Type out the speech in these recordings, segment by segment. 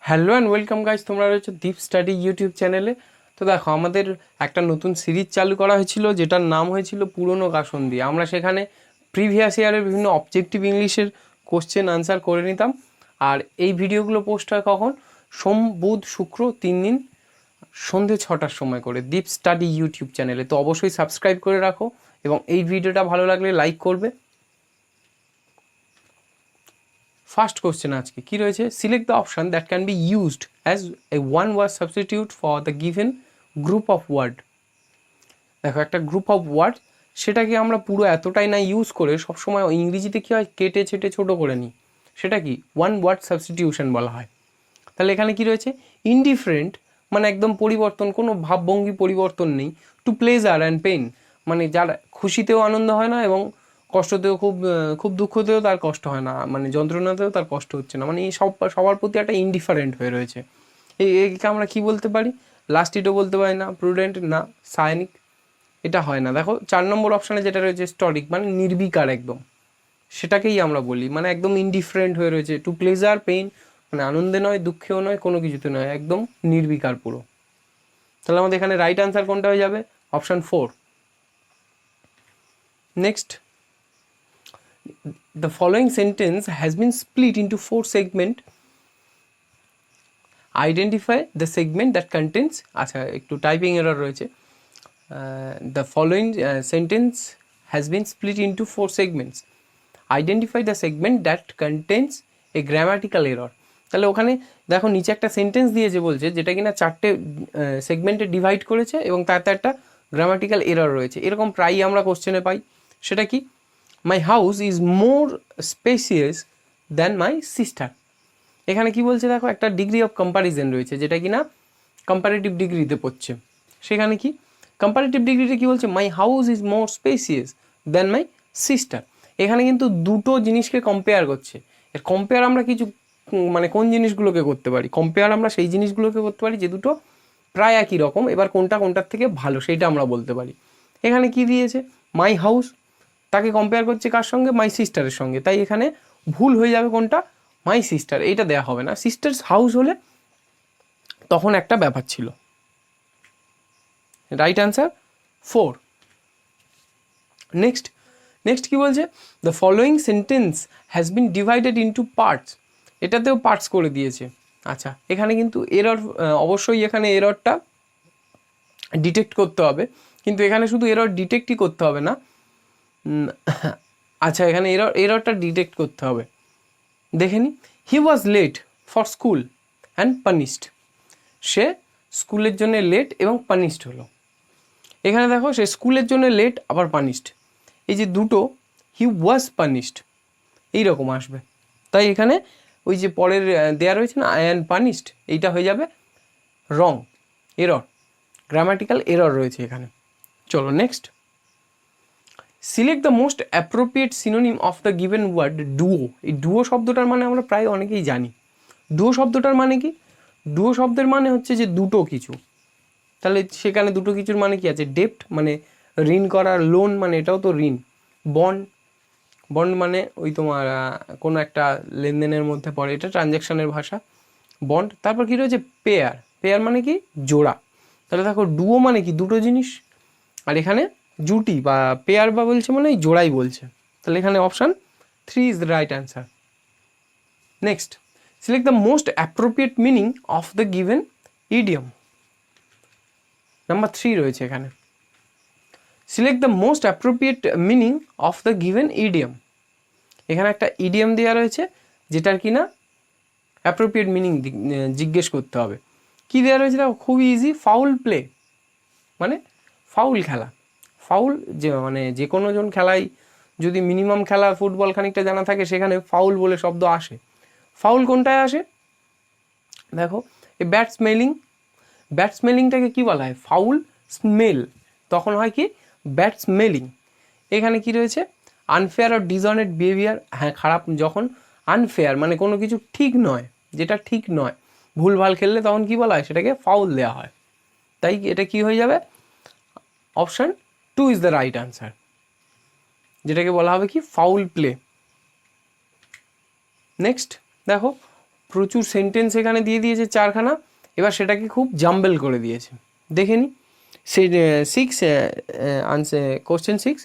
Hello and welcome guys, তোমরা রয়েছে দীপ study YouTube চ্যানেলে। তো দেখো, আমাদের একটা নতুন সিরিজ চালু করা হয়েছিল যেটার নাম হয়েছিল পুরনো কাসন্দি। আমরা সেখানে প্রিভিয়াস ইয়ারের বিভিন্ন অবজেক্টিভ ইংলিশের কোশ্চেন আনসার করে নিতাম। আর এই ভিডিওগুলো পোস্ট হয় কখন? সোম, বুধ, শুক্র 3 দিন সন্ধে 6টার সময় করে দীপ স্টাডি ইউটিউব চ্যানেলে। তো অবশ্যই সাবস্ক্রাইব করে রাখো এবং এই ভিডিওটা ভালো লাগলে লাইক করবে। ফার্স্ট কোশ্চেন আজকে কি রয়েছে? Select the option that can be used as a one word substitute for the given group of word. দেখো, একটা গ্রুপ অফ ওয়ার্ড, সেটাকে আমরা পুরো এতটাই না ইউজ করে সবসময় ইংরেজিতে কী হয়, কেটে ছেটে ছোটো করে নিই। সেটা কি ওয়ান ওয়ার্ড সাবস্টিটিউশন বলা হয়। তাহলে এখানে কি রয়েছে? ইনডিফারেন্ট মানে একদম পরিবর্তন, কোনো ভাবভঙ্গি পরিবর্তন নেই। টু প্লেজার অ্যান্ড পেইন মানে যার খুশিতেও আনন্দ হয় না এবং কষ্টতেও খুব দুঃখতেও তার কষ্ট হয় না, মানে যন্ত্রণাতেও তার কষ্ট হচ্ছে না, মানে এই সবার প্রতি একটা ইনডিফারেন্ট হয়ে রয়েছে। একে আমরা কি বলতে পারি? লাস্টিটও বলতে পারি না, প্রুডেন্ট না, সায়নিক, এটা হয় না। দেখো 4 নম্বর অপশানে যেটা রয়েছে স্টরিক মানে নির্বিকার একদম, সেটাকেই আমরা বলি, মানে একদম ইনডিফারেন্ট হয়ে রয়েছে। টু প্লেজার পেইন মানে আনন্দে নয়, দুঃখেও নয়, কোনো কিছুতে নয়, একদম নির্বিকার পুরো। তাহলে আমাদের এখানে রাইট আনসার কোনটা হয়ে যাবে? Option 4। Next, the following sentence has been split into 4 segments. Identify the segment that contains, আচ্ছা একটু টাইপিং এরর রয়েছে। The following sentence has been split into 4 segments. Identify the segment that contains a grammatical error. তাহলে ওখানে দেখো নিচে একটা sentence দিয়েছে, বলছে যেটা কিনা 4টে সেগমেন্টে ডিভাইড করেছে এবং তাতে একটা গ্রামাটিক্যাল এরর রয়েছে। এরকম প্রায়ই আমরা কোশ্চেনে পাই। সেটা কি? My house is more spacious than my sister. এখানে কি বলছে? দেখো একটা ডিগ্রি অফ কম্প্যারিজন রয়েছে যেটা কিনা কম্পারেটিভ ডিগ্রিতে পড়ছে। সেখানে কি কম্পারেটিভ ডিগ্রিতে কি বলছে? My house is more spacious than my sister. এখানে কিন্তু দুটো জিনিসকে কম্পেয়ার করছে। এর কম্পেয়ার আমরা কিছু মানে কোন জিনিসগুলোকে করতে পারি? কম্পেয়ার আমরা সেই জিনিসগুলোকে করতে পারি যে দুটো প্রায় একই রকম, এবার কোনটা কোনটার থেকে ভালো সেইটা আমরা বলতে পারি। এখানে কি দিয়েছে? মাই হাউস, তাকে কম্পেয়ার করছে কার সঙ্গে? মাই সিস্টারের সঙ্গে। তাই এখানে ভুল হয়ে যাবে কোনটা? মাই সিস্টার, এইটা দেওয়া হবে না। সিস্টার্স হাউস হলে তখন একটা ব্যাপার ছিল। Right answer 4। নেক্সট কি বলছে? The following sentence has been divided into parts. এটাতেও পার্টস করে দিয়েছে। আচ্ছা, এখানে কিন্তু এরর, অবশ্যই এখানে এররটা ডিটেক্ট করতে হবে, কিন্তু এখানে শুধু এরর ডিটেক্টই করতে হবে না। আচ্ছা, এখানে এররটা ডিটেক্ট করতে হবে। দেখে নি, he was late for school and punished. সে স্কুলের জন্য লেট এবং পানিশড হলো। এখানে দেখো সে স্কুলের জন্য লেট আবার পানিশড, এই যে দুটো, হি ওয়াজ পানিশড এইরকম আসবে। তাই এখানে ওই যে পরের দেয়া রয়েছে না, আই অ্যান্ড পানিশড, এইটা হয়ে যাবে রং, এরর, গ্রামাটিক্যাল এরর রয়েছে এখানে। চলো next, select the most appropriate synonym of the given word duo. এই ডুও শব্দটার মানে আমরা প্রায় অনেকেই জানি। ডুও শব্দটার মানে কি? ডুও শব্দের মানে হচ্ছে যে দুটো কিছু। তাহলে সেখানে দুটো কিছুর মানে কি আছে? ডেপ্ট মানে ঋণ করার, লোন মানে এটাও তো ঋণ, বন্ড মানে ওই তোমার কোনো একটা লেনদেনের মধ্যে পড়ে, এটা ট্রানজ্যাকশনের ভাষা, বন্ড। তারপর কি রয়েছে? পেয়ার মানে কি? জোড়া। তাহলে দেখো ডুও মানে কি? দুটো জিনিস, আর এখানে জুটি বা পেয়ার বা বলছে মানে এই জোড়াই বলছে। তাহলে এখানে option 3 is the right answer. Next, select the most appropriate meaning of the given idiom. Number 3 রয়েছে এখানে। Select the most appropriate meaning of the given idiom. এখানে একটা ইডিয়ম দেওয়া রয়েছে যেটার কিনা অ্যাপ্রোপ্রিয়েট মিনিং জিজ্ঞেস করতে হবে। কী দেওয়া রয়েছে? দেখো খুবই ইজি, ফাউল প্লে মানে ফাউল খেলা। ফাউল যে মানে যে কোনো জন খেলায় যদি মিনিমাম খেলা ফুটবল খানিকটা জানা থাকে সেখানে ফাউল বলে শব্দ আসে। ফাউল কোনটায় আসে? দেখো এই ব্যাট স্মেলিংটাকে কী বলা হয়? ফাউল স্মেল, তখন হয় কি? Bat smelling. এখানে কি রয়েছে? আনফেয়ার আর ডিসঅনেস্ট বিহেভিয়ার। হ্যাঁ, খারাপ, যখন আনফেয়ার মানে কোনো কিছু ঠিক নয়, যেটা ঠিক নয়, ভুলভাল খেললে তখন কি বলা হয়? সেটাকে ফাউল দেওয়া হয়। তাই এটা কি হয়ে যাবে? Option 2 is the right answer, যেটাকে বলা হবে কি? Foul play. নেক্সট দেখো, প্রচুর সেন্টেন্স এখানে দিয়ে দিয়েছে 4খানা, এবার সেটাকে খুব জাম্বেল করে দিয়েছে। দেখে নি question 6,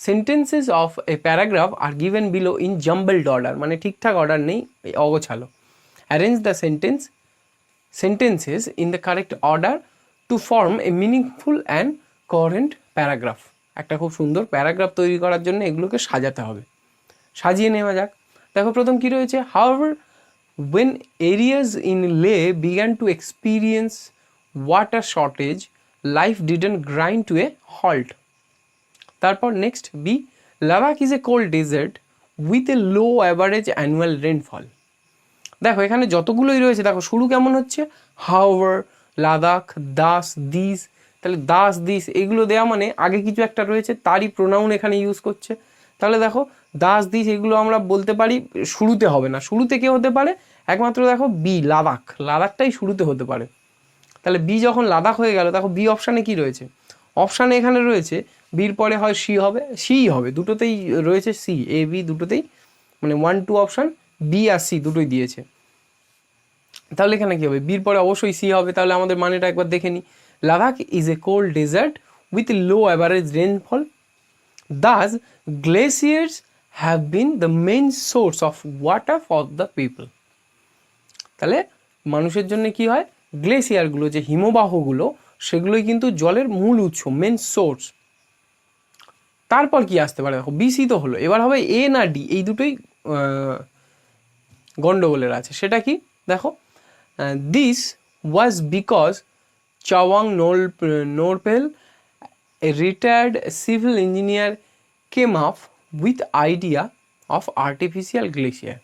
sentences of a paragraph are given below in jumbled order, মানে ঠিকঠাক অর্ডার নেই, অগোছালো। Arrange the sentences in the correct order to form a meaningful and coherent paragraph. একটা খুব সুন্দর প্যারাগ্রাফ তৈরি করার জন্য এগুলোকে সাজাতে হবে। সাজিয়ে নেওয়া যাক। দেখো প্রথম কি রয়েছে, however when areas in Leh began to experience water shortage, life didn't grind to a halt. তারপর next B, Ladakh is a cold desert with a low average annual rainfall. দেখো এখানে যতগুলোই রয়েছে, দেখো শুরু কেমন হচ্ছে, হাওয়ার, লাদাখ, দাস, দিস, তাহলে দাস দিস এগুলো দেওয়া মানে আগে কিছু একটা রয়েছে তারই প্রোনাউন এখানে ইউজ করছে। তাহলে দেখো দাস দিস এগুলো আমরা বলতে পারি শুরুতে হবে না, শুরুতে কে হতে পারে, একমাত্র দেখো বি, লাদাখ, লাদাখটাই শুরুতে হতে পারে। তাহলে বি যখন লাদাখ হয়ে গেল, দেখো বি অপশানে কি রয়েছে, অপশানে এখানে রয়েছে বির পরে হয় সি হবে, সিই হবে, দুটোতেই রয়েছে সি, এ বি দুটোতেই, মানে 1 2 অপশান বি আর সি দুটোই দিয়েছে। তাহলে এখানে কী হবে, বির পরে অবশ্যই সি হবে। তাহলে আমাদের মানেটা একবার দেখে নিই, Ladakh is a cold desert with low average rainfall, thus glaciers have been the main source of water for the people. তাহলে মানুষের জন্য কি হয়, গ্লেসিয়ারগুলো যে হিমবাহগুলো সেগুলোই কিন্তু জলের মূল উৎস, মেন সোর্স। তারপর কি আসতে পারে, দেখো বিসি তো হলো, এবার হবে এ না ডি, এই দুটোই গন্ডগোলের আছে। সেটা কি দেখো, this was because Chewang Norphel, a retired civil engineer, came up with idea of artificial glacier.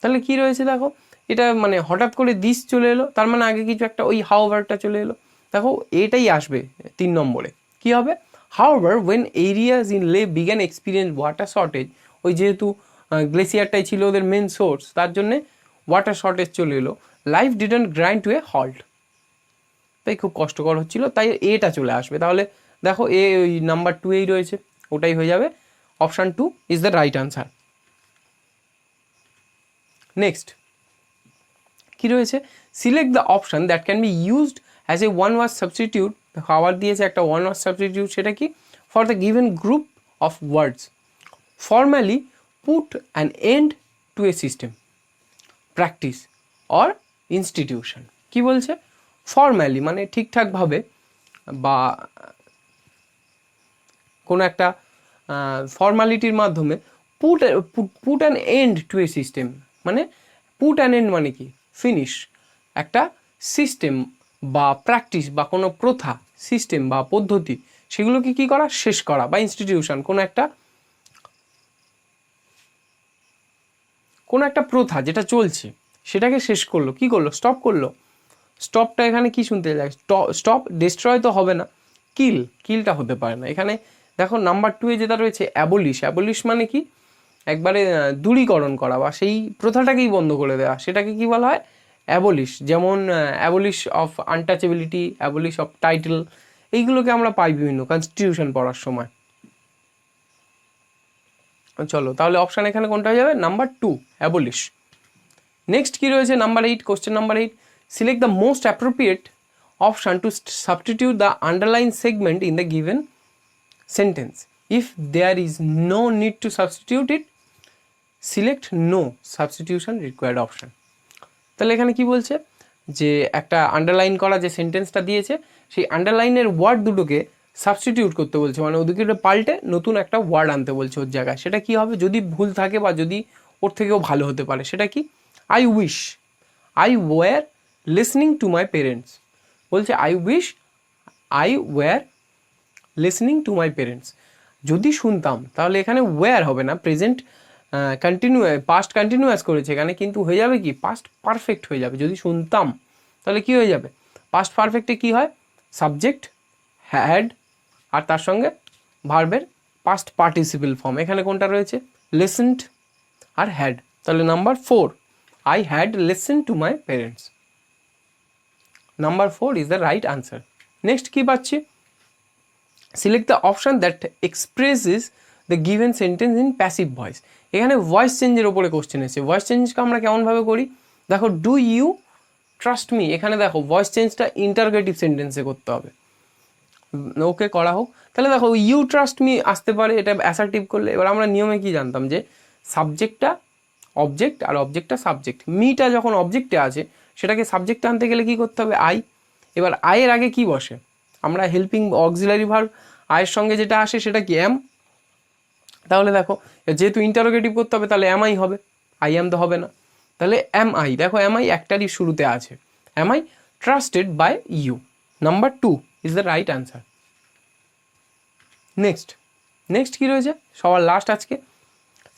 তাহলে কি রয়েছে দেখো, এটা মানে হঠাৎ করে দিস চলে এলো, তার মানে আগে কিছু একটা, ওই হাওভারটা চলে এলো। দেখো এটাই আসবে 3 নম্বরে, কি হবে, হাওভার ওয়েন এরিয়াজ ইন লে বিগ্যান এক্সপিরিয়েন্স ওয়াটার শর্টেজ, ওই যেহেতু গ্লেসিয়ারটাই ছিল ওদের মেন সোর্স, তার জন্যে ওয়াটার শর্টেজ চলে এলো, life didn't grind to a halt, তাই খুব কষ্টকর হচ্ছিল, তাই এটা চলে আসবে। তাহলে দেখো এ ওই নাম্বার 2 এই রয়েছে, ওটাই হয়ে যাবে, option 2 is the right answer. Next কি রয়েছে, select the option that can be used as a one word substitute. আবার দিয়েছে একটা ওয়ান ওয়ার্ড সাবস্টিটিউট, সেটা কি, for the given group of words, formally put an end to a system, practice or institution. কি বলছে, formally মানে ঠিকঠাকভাবে, বা কোনো একটা ফর্মালিটির মাধ্যমে, put an end to a system, মানে পুট অ্যান এন্ড মানে কি, ফিনিশ, একটা সিস্টেম বা প্র্যাকটিস বা কোনো প্রথা, সিস্টেম বা পদ্ধতি, সেগুলোকে কি করা, শেষ করা, বা ইনস্টিটিউশন, কোনো একটা প্রথা যেটা চলছে সেটাকে শেষ করলো, কি করলো, স্টপ করলো। স্টপটা এখানে কি শুনতে যায়, স্টপ, ডিস্ট্রয় তো হবে না, কিলটা হতে পারে না। এখানে দেখো নাম্বার 2 এ যেটা রয়েছে অ্যাবলিশ মানে কি, একবারে দূরীকরণ করা বা সেই প্রথাটাকেই বন্ধ করে দেওয়া, সেটাকে কি বলা হয়, অ্যাবলিশ। যেমন abolish of untouchability, abolish of title, এইগুলোকে আমরা পাই বিভিন্ন কনস্টিটিউশন পড়ার সময়। চলো তাহলে অপশান এখানে কোনটা হয়ে যাবে, নাম্বার 2 অ্যাবলিশ। নেক্সট কি রয়েছে number 8, question number 8, select the most appropriate option to substitute the underline segment in the given sentence, if there is no need to substitute it, select no substitution required option. তাহলে এখানে কি বলছে, যে একটা underline করা যে সেন্টেন্সটা দিয়েছে, সেই আন্ডারলাইনের ওয়ার্ড দুটোকে সাবস্টিটিউট করতে বলছে, মানে ওদিকে পাল্টে নতুন একটা ওয়ার্ড আনতে বলছে ওর জায়গায়। সেটা কি হবে, যদি ভুল থাকে বা যদি ওর থেকেও ভালো হতে পারে, সেটা কি, I wish I were listening to my parents, বলছে I wish I were listening to my parents, যদি শুনতাম, তাহলে এখানে ওয়ার হবে না, প্রেজেন্ট পাস্ট কন্টিনিউয়াস করেছে এখানে, কিন্তু হয়ে যাবে কি, পাস্ট পারফেক্ট হয়ে যাবে। যদি শুনতাম তাহলে কি হয়ে যাবে, পাস্ট পারফেক্টে কি হয়, সাবজেক্ট, হ্যাড, আর তার সঙ্গে ভার্বের পাস্ট পার্টিসিপেল ফর্ম। এখানে কোনটা রয়েছে, লিসেন্ড আর হ্যাড। তাহলে number 4, I had listen to my parents, number 4 is the right answer. Next কি পাচ্ছি, select the option that expresses the given sentence in passive voice. এখানে ভয়েস চেঞ্জের ওপরে question এসেছে। ভয়েস চেঞ্জকে আমরা কেমনভাবে করি দেখো, ডু ইউ ট্রাস্ট মি, এখানে দেখো ভয়েস চেঞ্জটা ইন্টারগেটিভ সেন্টেন্সে করতে হবে। ওকে করা হোক, তাহলে দেখো ইউ ট্রাস্ট মি আসতে পারে, এটা অ্যাসার্টিভ করলে। এবার আমরা নিয়মে কি জানতাম যে সাবজেক্টটা অবজেক্ট আর অবজেক্টটা সাবজেক্ট, মিটা যখন অবজেক্টে আছে সেটাকে সাবজেক্টে আনতে গেলে কি করতে হবে, আই। এবার আয়ের আগে কি বসে, আমরা হেল্পিং অক্সিলারি ভার্ব আয়ের সঙ্গে যেটা আসে সেটা কি, এম। তাহলে দেখো যেহেতু ইন্টারোগেটিভ করতে হবে তাহলে এম আই হবে, আই এম তো হবে না, তাহলে এম আই। দেখো এম আই একটারই শুরুতে আছে, am I trusted by you. Number 2 is the right answer. Next কি রয়েছে সবার লাস্ট আজকে,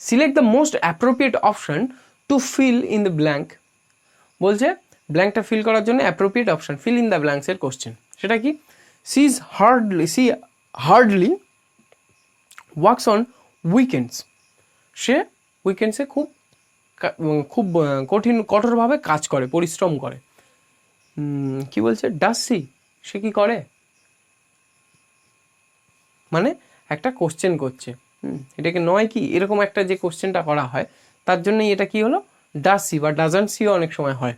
select the most appropriate option to fill in the blank. বলছে ব্ল্যাঙ্কটা ফিল করার জন্য appropriate option, fill in the ব্ল্যাঙ্কসের কোশ্চেন। সেটা কি, she hardly works on weekends. সে উইকেন্ডসে খুব কঠোরভাবে কাজ করে, পরিশ্রম করে। কি বলছে, ডাজ সে কি করে, মানে একটা কোশ্চেন করছে, এটাকে নয় কি এরকম একটা যে কোশ্চেনটা করা হয় তার জন্যই এটা কি হলো, ডাজ সি বা ডাজন্ট সিও অনেক সময় হয়।